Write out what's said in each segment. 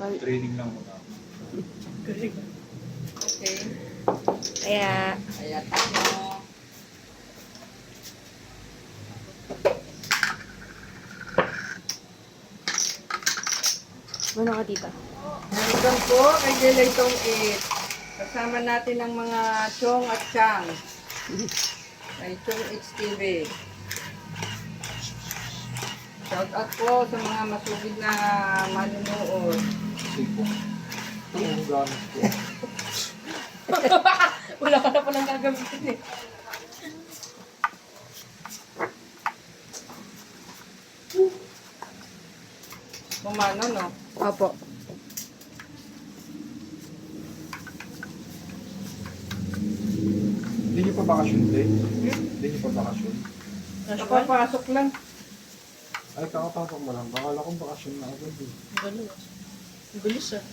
Training lang muna. Okay. Kaya, Kaya tayo. ano ka tita? Welcome po kay Delaytong 8. Kasama natin ang mga Chong at Chang. Kay Chong HTV. Shout out po sa mga masugid na manunood. Sipo. Ang gamit ko. Wala ka na palang gagamitin eh. Kumano, no? Opo. Hindi niyo pa bakasyon, te? Hindi niyo pa bakasyon? Nakapasok lang. Ay, kakapasok mo lang. Bakala kong bakasyon na agad eh. Ganun. Ang bilis ah.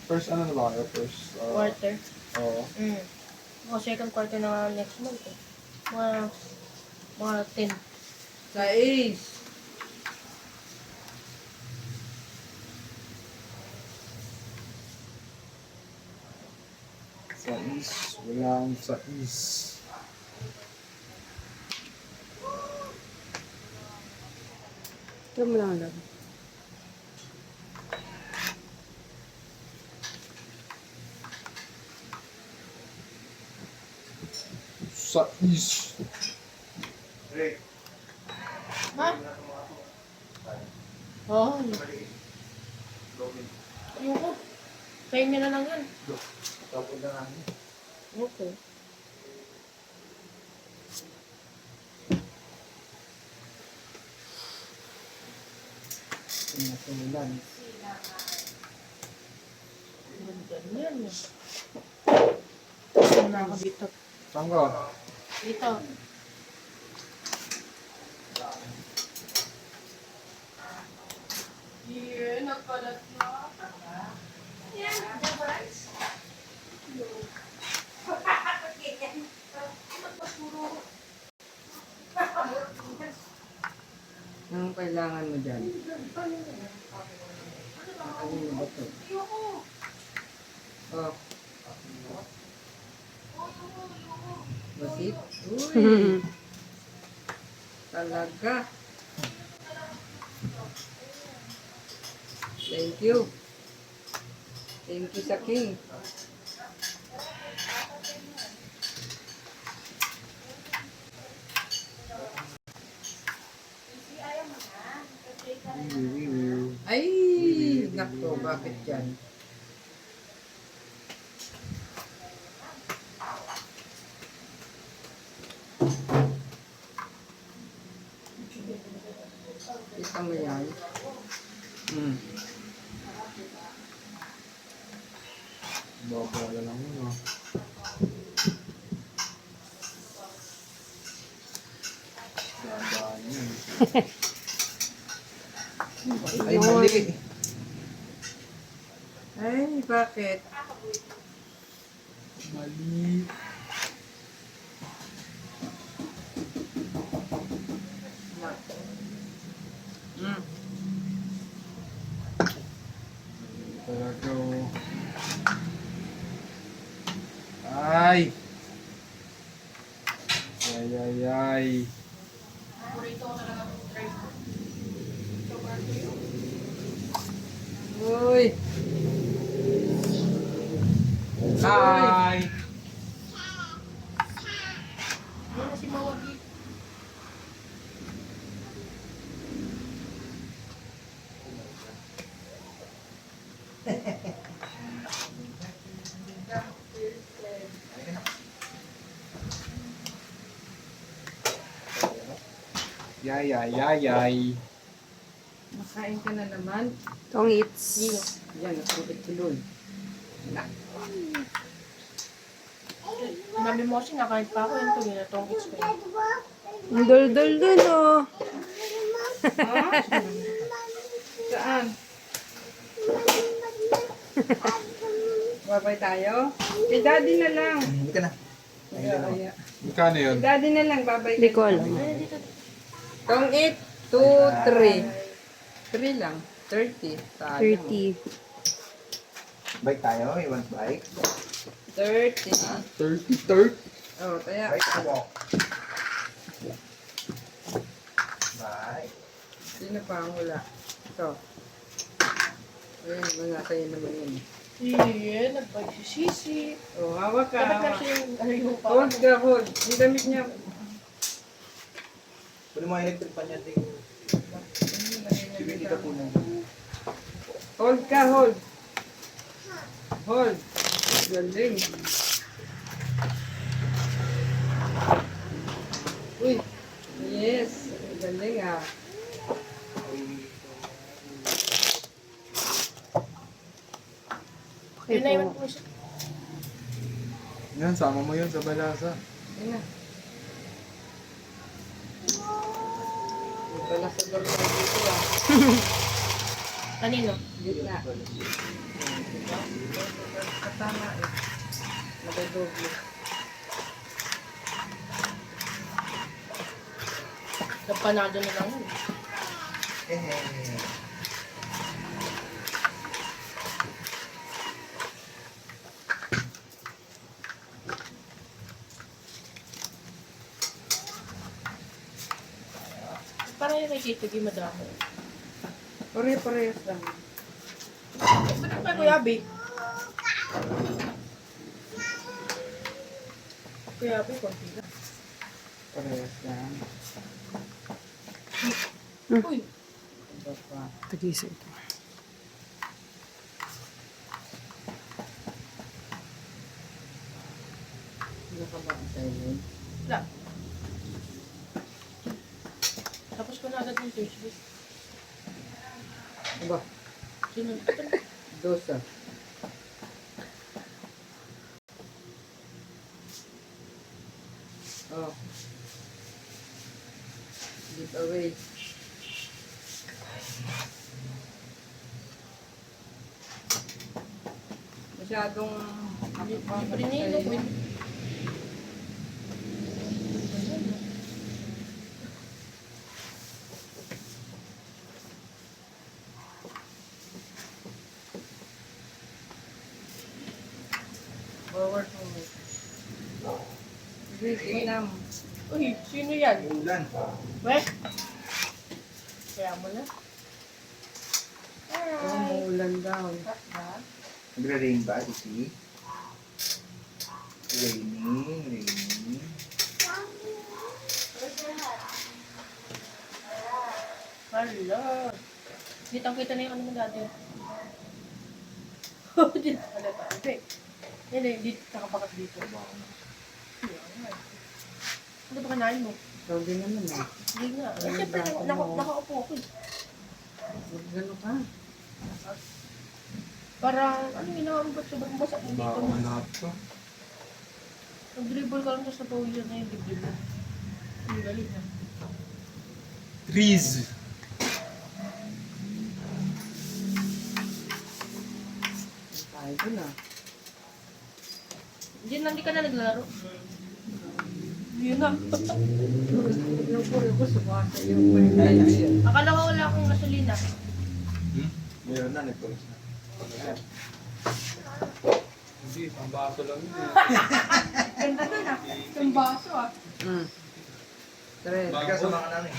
First, ano na ba kayo? First, Quarter. oo. Mga second quarter na next month eh. Mga 10. Sa Ace. Sa is. Walang sa is. Alam mo lang alam. Sa is. Ha? Oo. Ayoko. Kayo niya na lang yan. Tapos na namin. Okay. Pinasulan. Ganyan eh. Saan na ako dito? Saan ka? Dito. Yeah, nagkalat na. Anong kailangan mo dyan? Ano ba ito? Oh. Basit? Uy! Talaga. Thank you. Thank you sa King. Ay! Nakto, bakit yan? Kita mo yan? Baka wala lang yun, ah. Dadaan yun. Ay, mali. Ay, bakit? Mali. Talaga, oh. Ay! Ay, ay, ay. Uy! Hi! Ano si Mawagi? Yay, yay, yay, yay. Makain ka na naman. Tongits. Yan, nakukit tuloy. Mami mo kasi nakain pa ako yung tuloy na tongits ko yun. Ang dol-dol dun, oh. Ha? Saan? Babay tayo? Kay daddy na lang. Hindi ka na. Ay. Magkano yun? Kay daddy na lang, babay Hindi ko alam. Tong 8, 2, 3. 3 lang. 30. Sayang. 30. Bike tayo, you want bike? 30. 30. Oh, kaya. Bike or walk? Bike. Sino pa ang wala? Ito. Ayun, mga kayo naman yun. Sige, nagpagsisisi. Oh, hawak ka. Dapat hawak. kasi yung ano yung Hold ka, hold. Yung damit niya. Pwede mga electric pa niya ting bibili ka po ng Hold ka, hold. Hold. Galing. Uy. Yes. Galing ah. Okay Yun na po. yung puso. Yan, sama mo yun sa balasa. Yun na. Wala sa door na dito ah. Kanino? Gitna. Katama eh. Nakadoble. Napanado na lang yun. eh. Parang yung kay Tito G madami. Pare-parehas lang. Ba't ka Kuya Abi? Kuya Abi, konti lang. Parehas lang. Uy, Iba pa. Tagisa ito. Ano ka ba ang silent? wala. Tapos ko na agad yung Facebook. Aba, Sino? dosa. Oh. Give away. Masyadong Libre nilo. forward mo. Sige, tingnan mo. Uy, sino yan? Ulan. Weh? Kaya mo na. Oh, Hi. maulan daw. Nagre-rain ba, Isi? Raining. Hello. Kitang-kita na yung ano mo dati. Oh, dito pala tayo. Okay. Hindi, dito, nakapakat dito. Ano ba kanain mo? Ikaw din naman ah. Hindi nga. Eh, siyempre, nakaupo ako eh. Gano'n ka. Parang, ano yung inaambot sobrang basa dito. Baka manap ka. Nag-dribble ka lang sa pawisan na yung dibdib mo. Ang galing ha. Trees. Tayo ko na. Hindi ka na naglaro. Yun na. Yung puro ko sumasa yung pwede. Akala ko wala akong gasolina. Meron na, nagpulis na. Hindi, ang baso lang yun eh. Ganda na na. Yung baso ah. Tres. Teka, sumaka namin.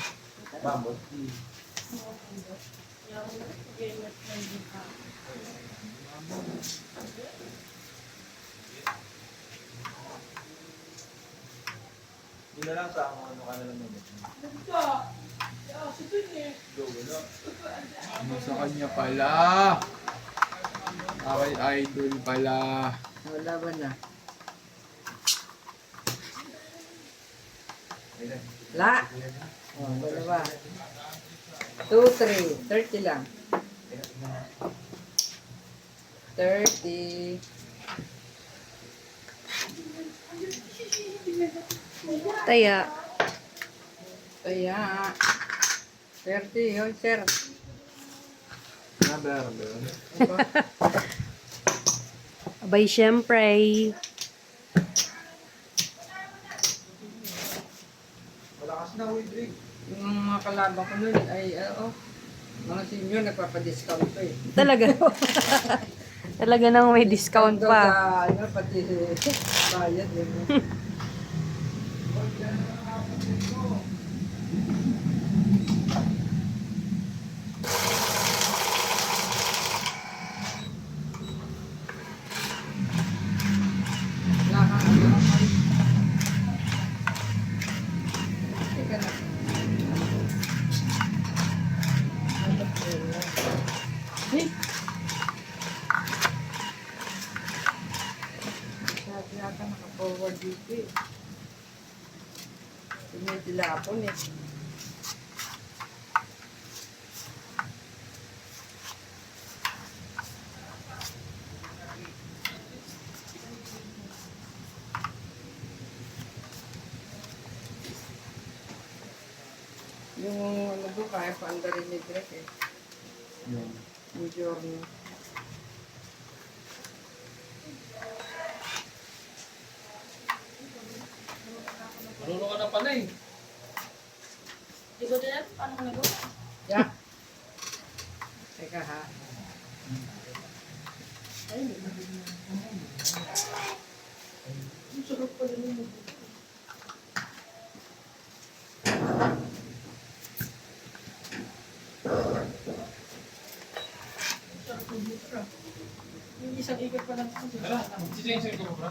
Bambot. Yun na lang sa ano ka na lang naman. Ano sa kanya pala? Akay idol pala. Wala ba na? La! Oh, wala ba? 2, 3. 30 lang. 30. Taya. Kaya, 30 yun, sir. Nabayaran ba yun? Aba, Abay, syempre. Malakas na, Widrig. yung mga kalaban ko nun ay, Mga senior, nagpapadiscount to eh. Talaga. Talaga nang may discount Daw pa. sa, ano, pati bayad. Eh. Teka na. Sabi yata naka-forward dito eh. Tumitilapon eh. Yung ano doon, kaya pa andarin ni Greg eh. Yun. Yung journey. Marunong ka na pala eh. Di ko din alam paano ko nagawa. Yeah. Teka ha. Ang sarap pala nung yung isang ikot pa lang ako. Tara, mag-change ko bro.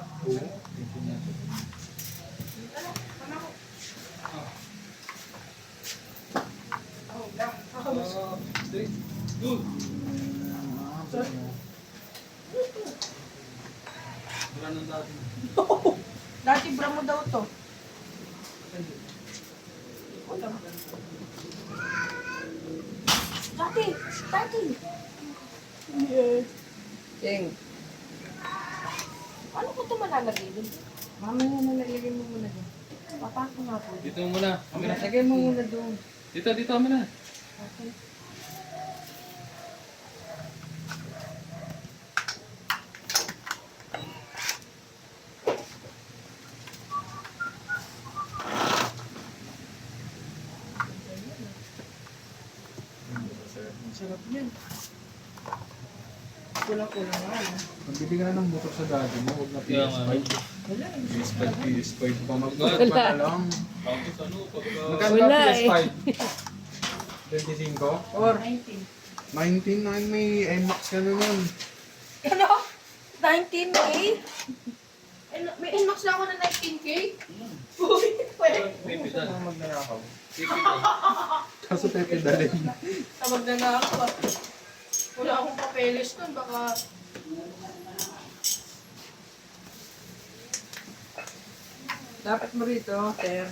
Straight. Good. Wala nang dati. Dati bra mo daw to. Dati. Ting. Paano ko ito malalagay dun? Mamaya na nalagay mo muna doon. Papasok nga po. Dito muna. Camera. Lagay mo muna doon. Dito, kami na. Okay. Sarap yan. Kulang-kulang nga. ano? Magbili ka na ng motor sa daddy mo, huwag na Kaya nga. PS5. Wala eh. PS5 pa mag-buy pa na lang. Bakit ano? Pagka... Magkano Wala ba eh. PS5? 25? Or, 19 na may NMAX ka na nun. Ano? 19K? May inmax na ako na 19K? Uy, pwede. May pedal. magnanakaw. May pedal. Kaso pepedalin. Tawag na na ako ah. Wala akong papeles nun, baka... dapat mo rito, sir.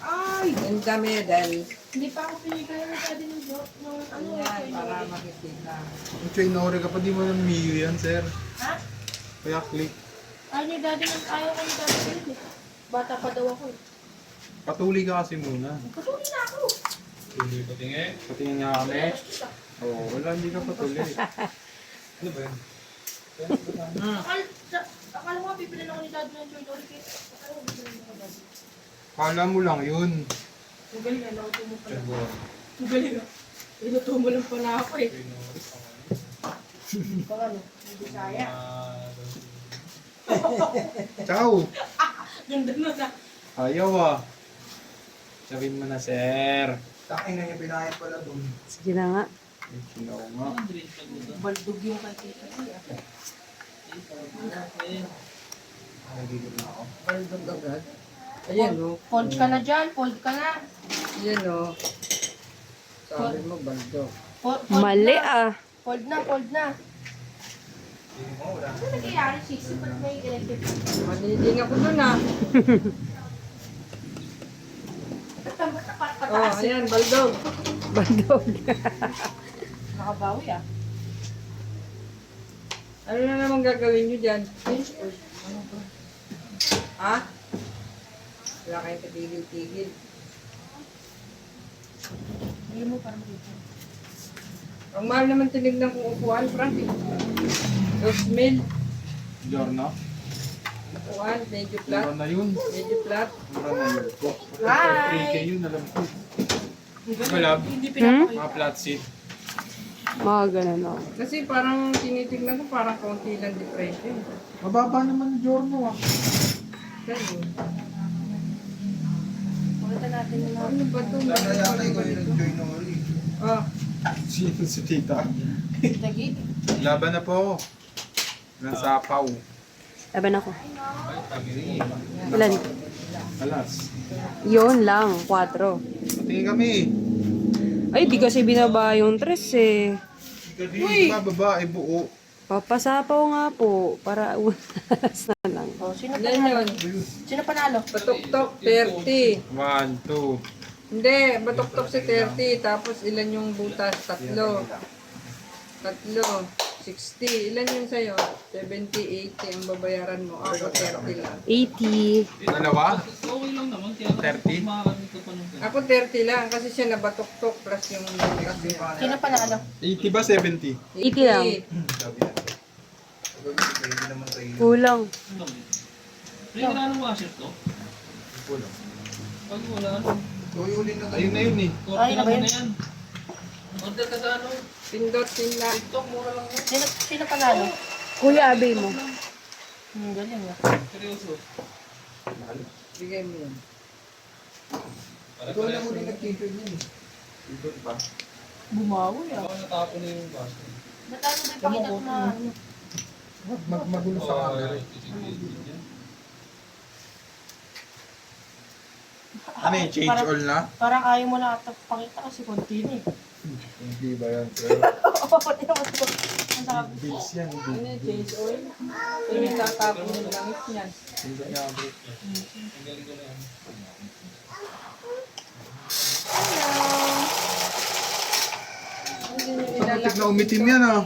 Ay! Ang dami dahil Hindi pa ako pinigay na pwede ng ano, yan, kay para Nori. makikita. Ang chain ore ka pa, di mo ng Mio yan, sir. Ha? Kaya click. Ayaw ni daddy ayaw ko ni daddy yun eh. Bata pa daw ako eh. Patuloy ka kasi muna. Patuloy na ako. Tuloy pa tingin. Patingin nga kami. Bastos ah. Oo, wala, hindi ka patuloy. Ano ba yun? Akala ko pipili ako ni daddy ng Joy Dory cake. Akala ko pipili ako daddy. Kala mo lang yun. Ang galing ah, nauto mo pala. Siguro. Ang galing ah. Inuto mo lang pala ako eh. Baka ano, may Bisaya. Ciao! Ganda nun ah. Ayaw ah. Sabihin mo na, sir. Takin na niya pinayat pala dun. Sige na nga. Sinaw nga. Baldog yung kay tita niya. Nagigil na ako. Baldog agad. Ayan o. Fold ka na dyan, fold ka na. Ayan o. Sabi mo, baldog. Fold Mali na. ah. Fold na, fold na. Ano nangyayari, Sisi? Ba't may electric? Maniding ako dun ah. Oh, ayan, baldog. Bandog. Nakabawi ah. Ano na naman gagawin nyo dyan? Ha? Wala kayong katigil-tigil. Hindi mo parang dito. Ang mahal naman tinignan kong upuan, Frank. 2,000. Giorno? Upuan, medyo flat. Mura na yun. Medyo flat. Mura na yun. Hi! 3K yun, alam ko. Malab. Hindi pinapakita. Mga flat seat. Mga ganun, oh. Kasi parang tinitignan ko parang konti lang depression. Mababa naman yung Giorno ah. Kasi, Pakita natin yung mga... ano ba ito? Sana yata ikaw yung nag-join ng uli. Ah, Sino si tita? Lagi. Laban na po ako. Ng sapaw. Laban ako. Ilan? Alas. Yun lang, 4. Tingin kami. Ay, di kasi binaba yung tres eh. Uy! Babae buo. Papasapaw nga po, para unas na lang. Oh, sino ilan panalo? yun? Sino panalo? Batok-tok, 30. 1, 2. Hindi, batok-tok si 30. Tapos ilan yung butas? 3. 60. Ilan yun sa'yo? 70, 80 ang babayaran mo. Ako 30 lang. 80. Dalawa? 30? Ako 30 lang kasi siya nabatok-tok plus yung butas niya. Sino panalo? 80 ba 70? 80 lang. Hindi naman tayo. Kulang. Rin wala nang washer to? Kulang. Pag wala, Uy, uli na Ayun na yun eh. Ay, na ba yun? na yan. Order ka sa ano? Pindot, pinla. TikTok, mura lang yan. Sino panalo? Kuya, abay mo. Galing ah. Seryoso. Bigay mo yun. Ikaw na uli nag-join yan eh. Doon pa. Bumawi ah. Ako natapon na yung washer. Ba't ano ba ipakita ko na ano? Magulo sa camera. Ano yung change Parang- all na? Parang ayaw mo na ata pakita kasi konti na eh. Hindi ba yan? Pero Oo, tingnan mo ito. Ang sarap. bills yan. Ano yung change oil? So yung tatapon yung langis niyan. Hindi niya bro. Muntik na umitim yan ah.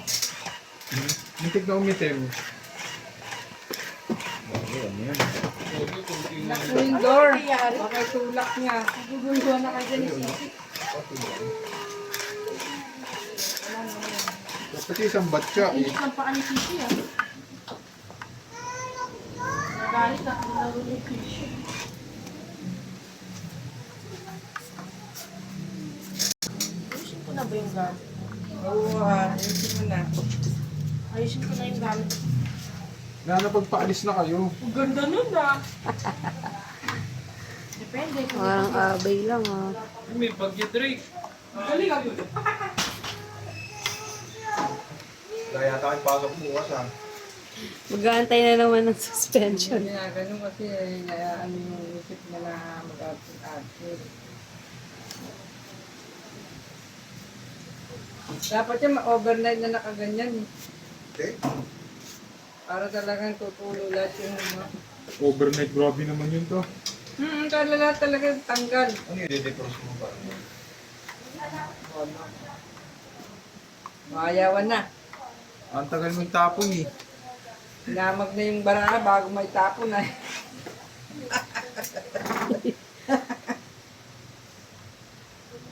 Muntik na umitim. Lock mo yung door. Baka tulak niya. Guguluhan na kayo dyan ni Sisi. Kasi isang batya eh. Hindi lang pa ni Sisi ah. Nagalit na kung laro ni Sisi. Ayusin ko na ba yung gamit? Oo, ayusin mo na. Ayusin ko na yung gamit. Na napagpaalis na kayo. Ang ganda nun ah. Depende kung Parang abay lang, ah. May bagyo, Drake. galing ako. Kaya tayo pasok bukas ah. Mag-aantay na naman ng suspension. Hindi nga, ganun kasi ano yung isip niya na mag-absent. Dapat yung overnight na nakaganyan eh. Okay? Para talagang tutulo lahat yung mga... Overnight, grabe naman yun to. Kala lahat talaga tanggal. Ano yung de-defrost mo pa? Mayawan na. Ang tagal mong tapon eh. Hinamag na yung barara bago may tapon na.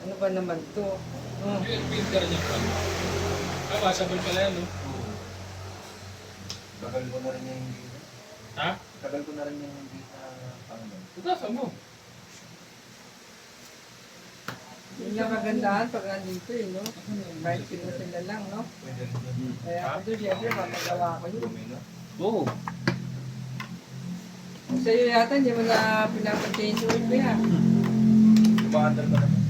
Ano ba naman to? Yung filter niya pa. Ah, washable pala yan, no? Tagal ko na rin yung hindi. Ha? Tagal ko na rin yung hindi na pangalaman. Tutasan mo. Yung nakagandahan pag nandito eh, no? Kahit sila lang, no? Pwede rin. Kaya ako doon, syempre, mapagawa ko yun. Oo. Kung sa'yo yata, hindi mo na pinapag-change oil mo yan. Umaandar ka naman.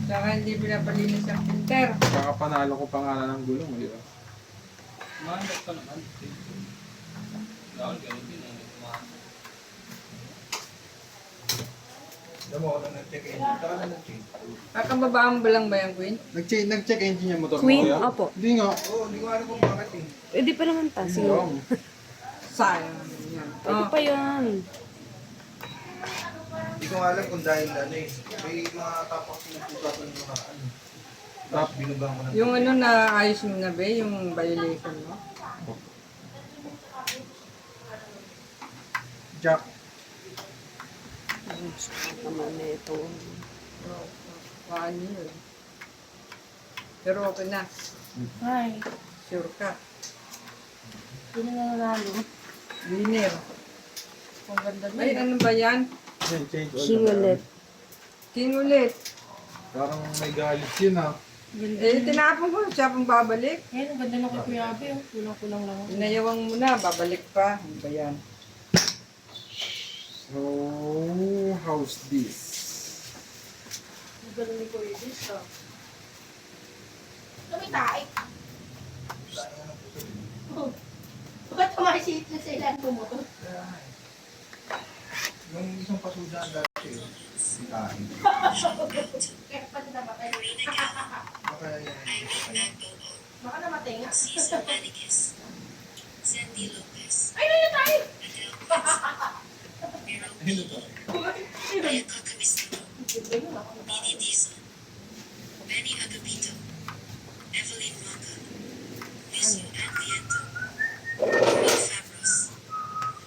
Saka hindi pinapalinis ang filter. Baka panalo ko pa nga ng gulong. Di ba? Mahanap ka naman. Dahil ganun din. Alam mo ako na nag-check engine. Taka na nag-check. Kakababaan ba lang ba yan, Queen? Nag-check engine yung motor mo. Queen, kuya? opo. Hindi nga. Oo, hindi ko alam kung bakit eh. Pwede pa naman ta. Sige. Yung. Sayang. Yan. Pwede pa yan. Hindi ko alam kung dahil ano eh. May mga tapak sinupusapan ng mga ano. Tapos binugang ko ng... Yung ano na ayos mo na ba, yung violation mo? Jack. Naman na ito. Paano yun? Pero okay na. Ay, Sure ka. hindi na nanalo. Winner. Ang ganda nun. Ay, ano ba yan? Yan, change oil. King ulit. King ulit. Parang may galit yun ah. Eh, tinapon ko. Siya pang babalik. Ayun, ang ganda na kay Kuya Abe. Oh. Kulang-kulang lang. Inayawang mo na. Babalik pa. Ano ba yan? So, how's this? Ang ganda ni Kuya Dis, ah. Tumitay. Oh. Bakit tumasit na sila ang pumuto? Yung isang pasudan dati, si Kain. Kaya pati namatay. Baka yan. Baka namatay nga. Ay, namatay! Ano to? Benny Agapito, Evelyn Manga, Lizu Angliento, Marie Fabros,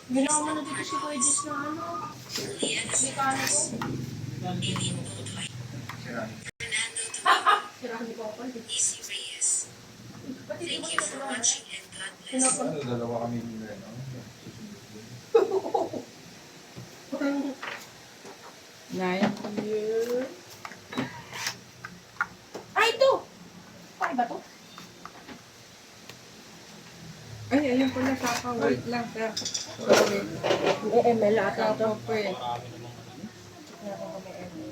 Ginawa mo na dito si Kuya Dis na ano. Juliana Mekaniko. Eileen Bodoy, Sira. Fernando Domingo, Sirahan ni Papa. Easy Reyes. Pati di Thank mo you for watching and God bless. Ano, dalawa kami nila, no? Nine. Ay, ito! Paki ba to? Ay, ayun pala. Sapa. Wait lang. Sir. Sorry. ML ata ito. Sapa po eh.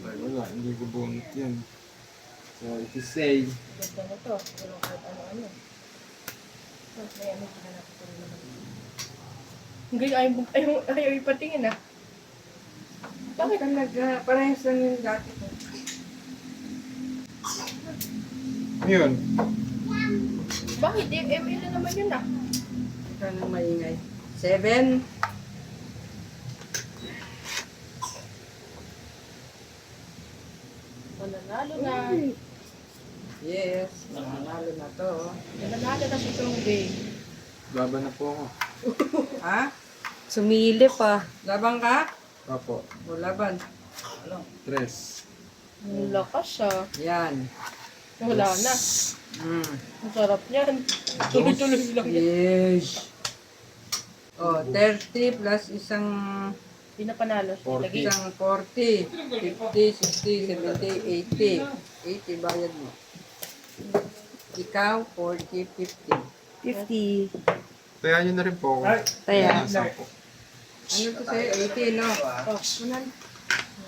Ay, wala, hindi ko bunot yan. So, it is say, Ganda na to. Walang kahit ano-ano. May ano ka na natin naman. Hanggang ayaw ipatingin ah. Bakit talaga? Parehas lang yung dati ko. yun. Bakit? ML na naman yun ah. Ikaw nang maingay. 7. Mananalo na. Yes. Nanalo na to. Mananalo na si Chongday. Laban na po ako. Ha? Sumili pa. Labang ka? Opo, O laban? 3. Ang lakas ah. Yan. Wala na. Ang sarap niyan. Tuloy-tuloy lang yan. Yes. Oh, 30 plus isang Hindi na panalo. 40. Lagi. isang 40, 50, 60, 70, 80. 80 bayad mo. Ikaw, 40, 50. 50. Kaya nyo na rin po ako. Kaya. Sampo. Ano to sa'yo? 80, no? Oh, kunan.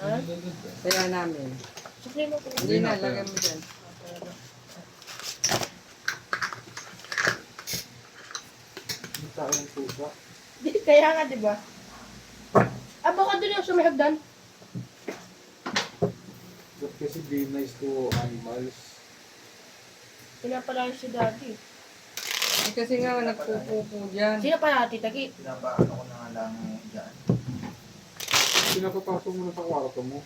Ha? Kaya namin. Sukli mo. Hindi na, lagay mo dyan. Hindi tayo ng pusa. Kaya nga, di ba? Ah, baka doon yung sumihagdan. But kasi be nice to animals. Pinapalayo si daddy. Eh, kasi nga, nagpupupo dyan. Sino pa natin, Tagi? Pinapaano ko na nga lang dyan. Pinapapasok mo na sa kwarto mo.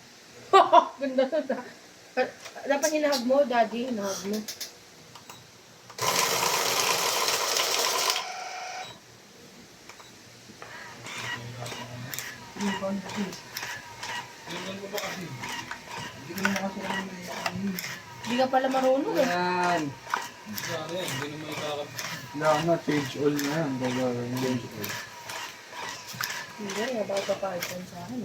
Ganda na. Dapat hinahag mo, daddy. Hinahag mo. Hindi ko naman kasi alam Hindi ka pala marunong eh. Yan. Ano yan? Hindi naman ikakap. Kailangan na, change all na yan. Gagawin change all. Hindi, nabawag ka pa ito sa akin.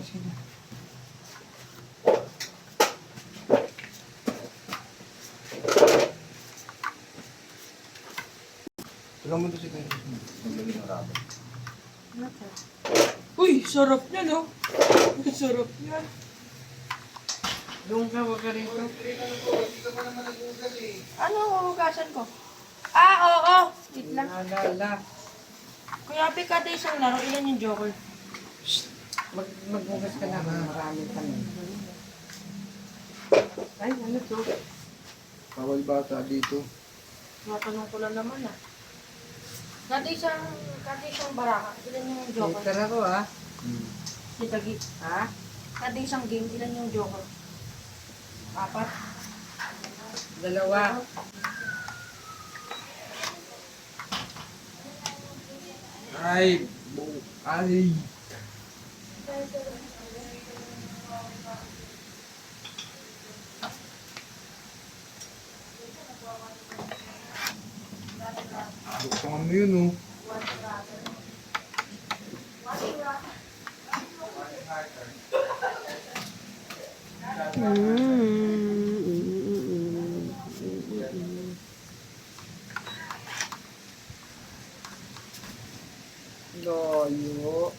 Tulong mo to si Kuya. Maglagay ng rubber. Uy, sarap niya, no? Sarap niya. Doon ka, wag ka rito. Ano, hugasan ko? Ah, oo. Wait lang. Nalala. Kuya, Abe, kada isang laro, ilan yung joker? Maghugas ka na kung maraming tanong. Ay, ano to? Bawal bata dito. Matanong ko lang naman ah. Kada isang baraka, ilan yung joker? Later ako, ha? Si Tagi. Ha? Kada isang game, ilan yung joker? 4. 2. Ay! Ay! Buksan mo yun, oh. Loyo.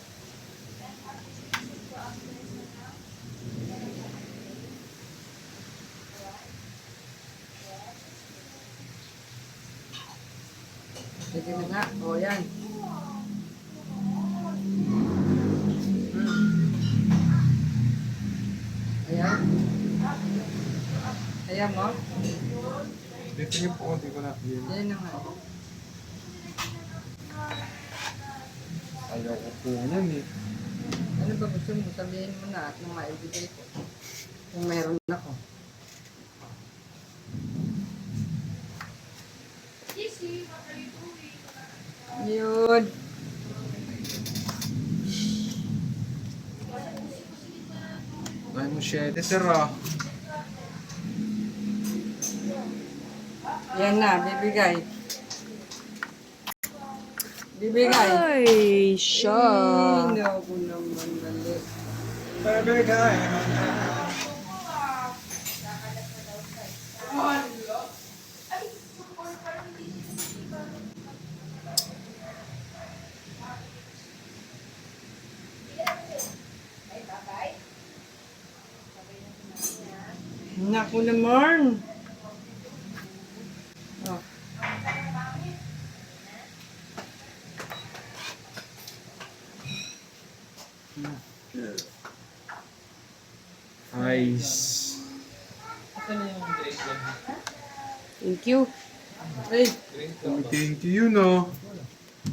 Sige na nga. O, yan. Ayan. Ayan mo. Dito niyo po, hindi ko na. Yan na nga. Ayaw ko po yan eh. Ano ba gusto mo? Sabihin mo na at nang maibigay ko. Kung meron ako. Yun. Ay mo 7, sir ah. Yan na, bibigay. Bibigay. Ay, siya. Hindi ako naman mali. Bibigay. Naku naman. Oh. Nice. Asan na yung grade 1? Thank you. Ay, Thank you yun ah.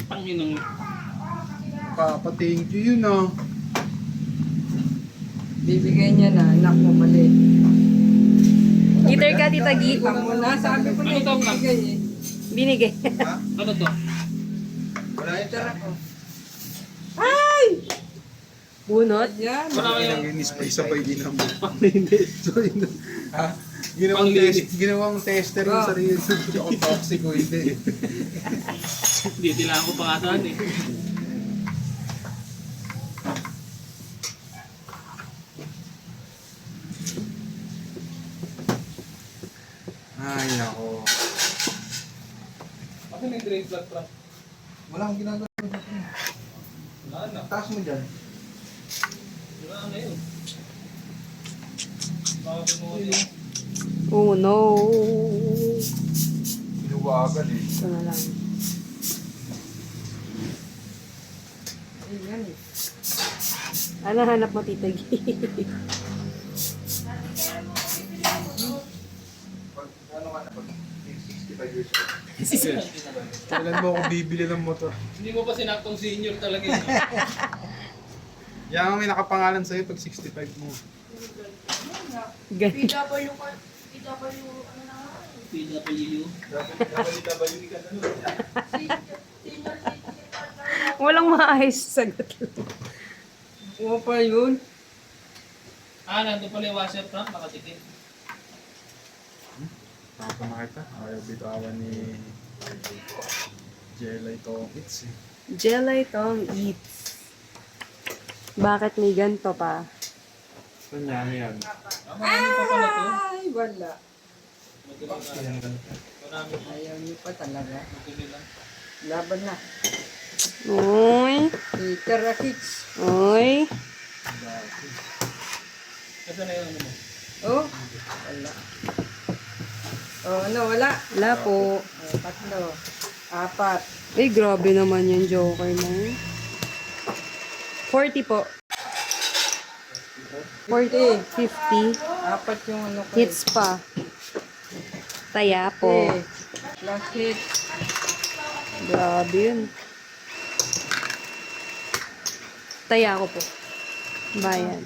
Panginang. Papa, thank you yun ah. bibigay niya na. Naku, mali. Gitar ka, Tita Gi. Kita mo na. Sabi ko na ibibigay eh. Binigay. Ano to? Wala yun siya. Tara ko. Bunot. Yan. Wala Ilang kayong inis pa isabay ginamo. Ha? Ginawang tester yung Oh. sarili. Ako toxic o hindi. Hindi, kailangan ko pangasahan eh. Ay, nako. Asan na yung grade flat trap? Wala akong ginagawa. Wala na. Taas mo dyan. Wala na yun. Baka pinuha niya. Oh no. Inuwagan eh. Ito na lang. Yan eh. Ano hanap mo, Tita Gi? Pag ano ka na, pag 65 years old. Kailan mo ako bibili ng motor? Hindi mo pa sinaktong senior talaga yun. Yan ang may nakapangalan sa'yo pag 65 mo. Ganun. PWU. Walang maayos sa sagot lang. Oo pa yun. Ah, nandun pala yung washer trap, nakatikit. Tapos na kita. Ayaw bitawan ni Jelay Tongits eh. Jelly Tong Eats. Bakit may ganito pa? Saan yan yan? Ah, marami pa pala to. Ay, wala. Marami pa. Ayaw niyo pa talaga. Madumi lang. Laban na. Uy. Peter Rakits. Uy. Asan na yung ano mo? Oh, wala. Oh, ano, wala. Wala po. Oh, 3, 4. Ay, grabe naman yung joker na yun. 40 po. 40. 50. 4 yung ano ko. Hits pa. Taya po. Last hit. Grabe yun. Taya ko po. Bayan.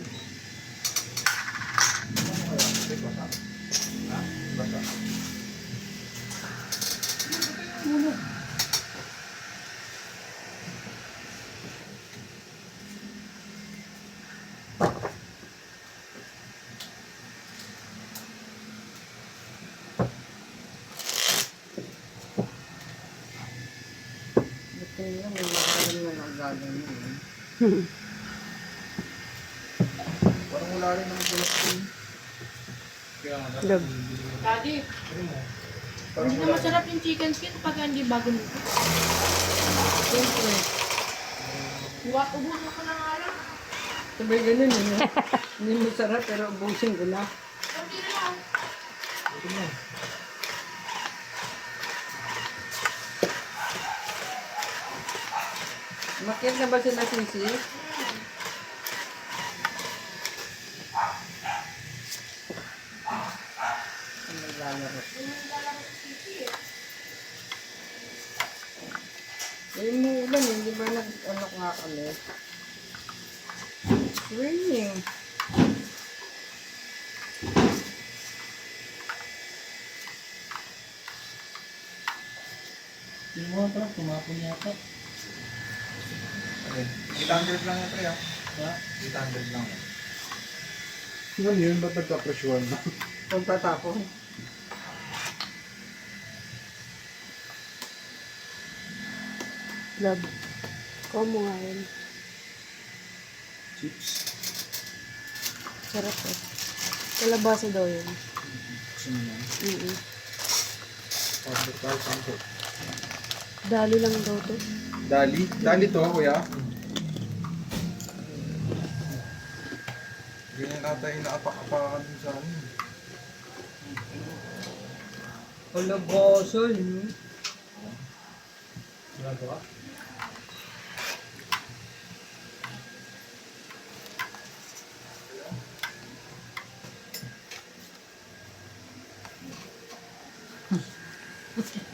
Buti nila, may alam na lang gagawin yun. Parang wala rin ng bulak ko. Kaya nga, Love. Daddy, hindi na masarap yung chicken skin pag hindi bago nito. Siyempre, Ubusin ko na nga lang. Sabay ganun yun. Hindi masarap pero ubusin ko na. Konti na lang. Makit na ba sila sisi? Ang naglalaro. Eh, mo ulan eh. Di ba nag-ano nga kami? Raining. Yung mga parang tumapon yata. Okay. 800 lang yan, pre, ah. Ha? 800 lang yan. Ano yun? Ba't nagka-presyuan na? Pagtatapon. Love. Kuha mo nga yun. Chips. Sarap eh. Kalabasa daw yun. Gusto mo yan? Mm-mm. Pasok tayo, pasok. Dali lang daw to. Dali? Dali to, kuya? Ganyan ata yung naapak-apakan sa amin. Kalabaso yun. Wala to ka?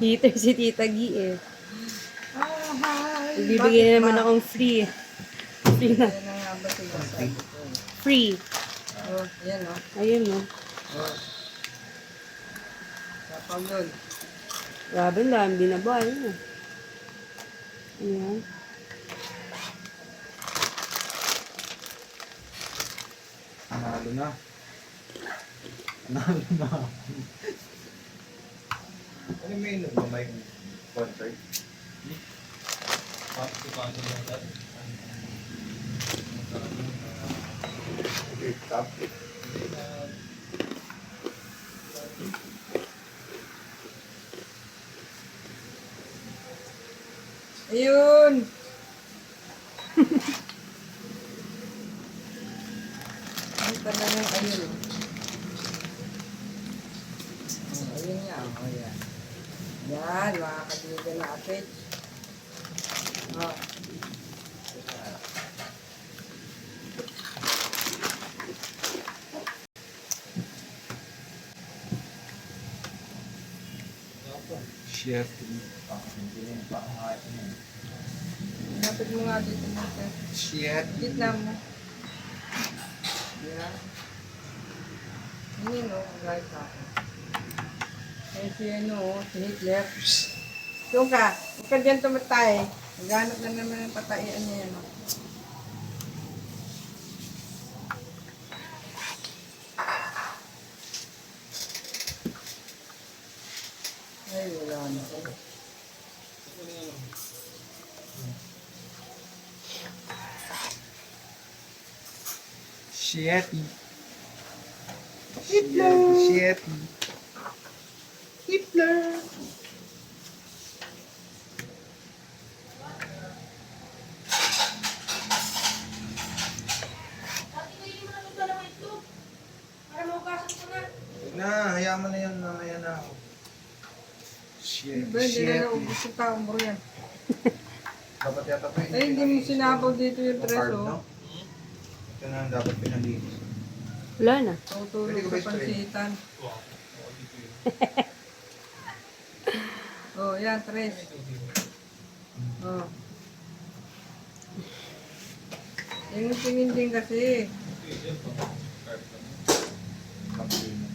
Heater si Tita Gi eh. Ah, hi. Ibibigay na naman akong free. Free na. Yan na nga ba sila sabi ko. Free. Oh, yan oh. Ayun no. Oh. Kapag yun. Grabe, ang dami binabae na. Ayan. Panalo na. Panalo na. Ano may inom ba? May concert? Okay, top. Ayun! Ay, talagang ayun. Oh, ayun niya. Oh, yan. Yan, mga kaibigan natin. Oh. Chef. Hindi na yung pangahat niya. Lapit mo nga dito natin. Shit. Gitna mo. Yan. Yun o, guys ako. Eh si ano, si Hitler. Yung ka, huwag ka dyan tumatay. Maghanap na naman ang pataian niya yan. Ay, wala na. Shit. Hitler. Shit. Hitler. Dati ko hindi mo na magdala ng itlog. Para mahugasan ko na. Huwag na, hayaan mo na yan. Mamaya na ako. Shit. Ba, hindi na Shit. naubos yung taong bro yan. Dapat yata pa Ay, hindi mo sinabaw dito yung Carb, tres, no? oh. Ito na ang dapat pinalinis. Wala na. Tutulog Pwede ko ba sa i-spray? pansitan. Oh, yan, tres. Oh. Tingin din kasi.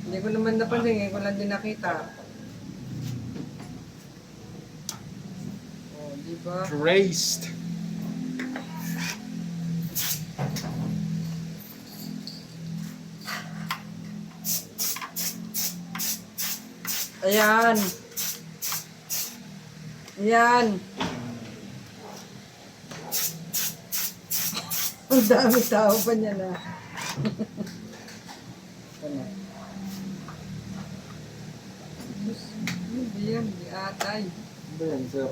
Hindi ko naman napansin, ngayon ko lang din nakita. Oh, di ba? Traced. Ayan. Ayan. Ang dami tao pa niya na. Ano? Hindi yan, di atay. Ano yan, sir?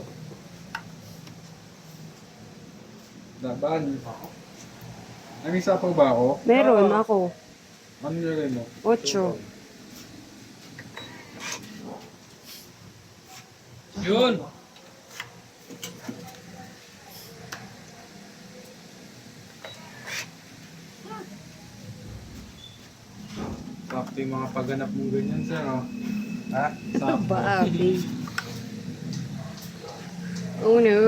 Laban. Ang isa pa ba ako? Meron ako. Ano nilagay mo? 8. Yun! Sakto yung mga pagganap mong ganyan, sir. Oh. Ha? Sakto. Babe. Oh no.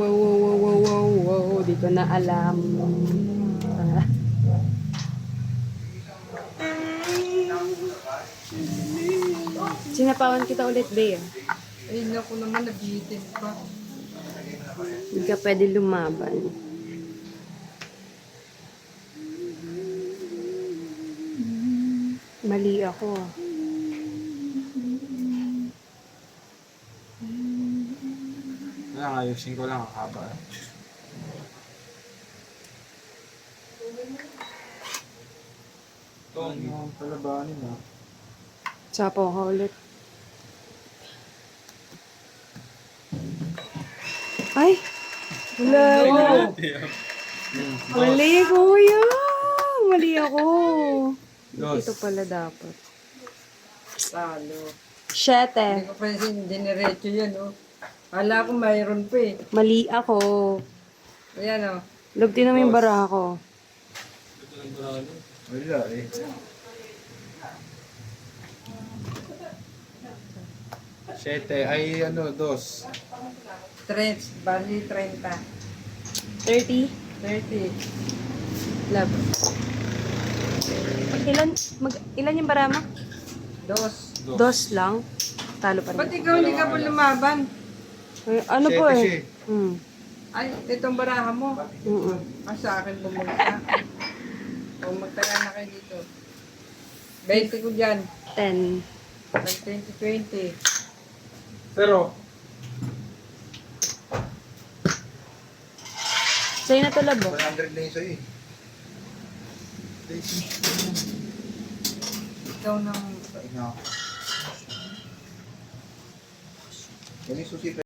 Wow, wow, wow, wow, wow, wow. Di ko na alam. Ah. Sinapawan kita ulit, Bea. Ay, naku naman, nabitin pa. Hindi ka pwede lumaban. Mali ako. Kaya ayusin ko lang ang haba. Ito ang palabanin ah. Sapaw ka ulit. Ay! Wala ako. Mali, kuya! Mali ako. Dos. Ito pala dapat. Talo. Hindi 7. ko pa sin diniretso yun, oh. Kala ko mayroon pa eh. Mali ako. Ayan, oh. Lugtin naman yung bara ko. Wala eh. Siyete ay ano, dos. Bali 30. 30. 30. Love. Ilan yung bara mo? Dos. Dos lang. Talo pa Ba't rin. ikaw hindi ka pa lumaban? Ay, ano po Siyete eh? siya. Hmm. Ay, itong baraha mo. Mm-mm. Sa akin bumagsak. O magtaya na kayo dito. 20 ko dyan. 10. Nag 2020. Pero, Sa'yo na to, love. 100 na yun sa'yo eh. Ikaw nang Pahinga ako. Yan yung susi